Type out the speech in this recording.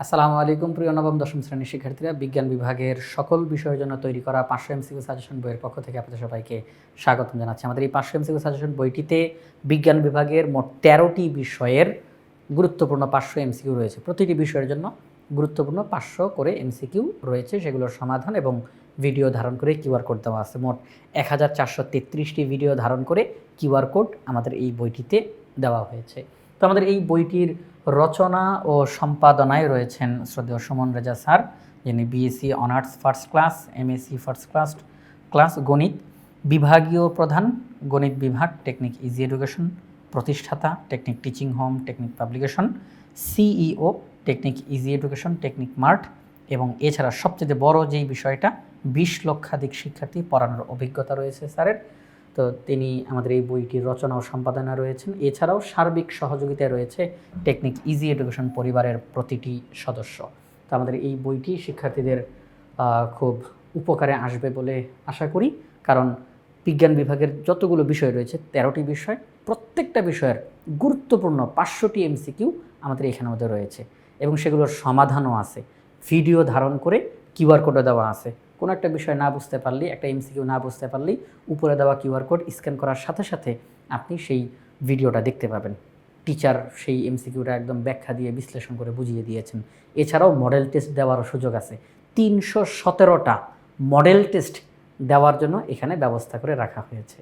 আসসালামু আলাইকুম প্রিয় নবম দশম শ্রেণীর শিক্ষার্থীরা, বিজ্ঞান বিভাগের সকল বিষয়ের জন্য তৈরি করা 500 এমসিকিউ সাজেশন বইয়ের পক্ষ থেকে আপনাদের সবাইকে স্বাগতম জানাচ্ছি। আমাদের এই 500 এমসিকিউ সাজেশন বইটিতে বিজ্ঞান বিভাগের মোট 13টি বিষয়ের গুরুত্বপূর্ণ 500 এমসিকিউ রয়েছে। প্রতিটি বিষয়ের জন্য গুরুত্বপূর্ণ 500 করে এমসিকিউ রয়েছে, সেগুলোর সমাধান এবং ভিডিও ধারণ করে কিউআর কোড দেওয়া আছে। মোট 1433টি ভিডিও ধারণ করে কিউআর কোড আমাদের এই বইটিতে দেওয়া হয়েছে। তো আমাদের এই বইটির রচনা ও সম্পাদনায় রয়েছেন শ্রদ্ধেয় সুমন রেজা স্যার, যিনি BSc honours first class, MSc first class গণিত বিভাগীয় প্রধান, গণিত বিভাগ, টেকনিক ইজি এডুকেশন প্রতিষ্ঠাতা, technique teaching home, technique publication, CEO, technique easy education, technique mart. এবং এছাড়া সবচেয়ে বড় যেই বিষয়টা, 20 লক্ষাধিক শিক্ষার্থী পড়ানোর অভিজ্ঞতা রয়েছে স্যারের। তো তিনি আমাদের এই বইটির রচনা ও সম্পাদনা রয়েছেন। এছাড়াও সার্বিক সহযোগিতায় রয়েছে টেকনিক ইজি এডুকেশন পরিবারের প্রতিটি সদস্য। তো আমাদের এই বইটি শিক্ষার্থীদের খুব উপকারে আসবে বলে আশা করি, কারণ বিজ্ঞান বিভাগের যতগুলো বিষয় রয়েছে 13টি বিষয়, প্রত্যেকটা বিষয়ের গুরুত্বপূর্ণ 500টি এমসিকিউ আমাদের এখানে মধ্যে রয়েছে এবং সেগুলোর সমাধানও আছে। ভিডিও ধারণ করে কিউআর কোডও দেওয়া আছে। কোনো একটা বিষয় না বুঝতে পারলেই, একটা এমসিকিউ না বুঝতে পারলেই উপরে দেওয়া কিউআর কোড স্ক্যান করার সাথে সাথে আপনি সেই ভিডিওটা দেখতে পাবেন। টিচার সেই এমসিকিউটা একদম ব্যাখ্যা দিয়ে বিশ্লেষণ করে বুঝিয়ে দিয়েছেন। এছাড়াও মডেল টেস্ট দেওয়ারও সুযোগ আছে। 317টা মডেল টেস্ট দেওয়ার জন্য এখানে ব্যবস্থা করে রাখা হয়েছে।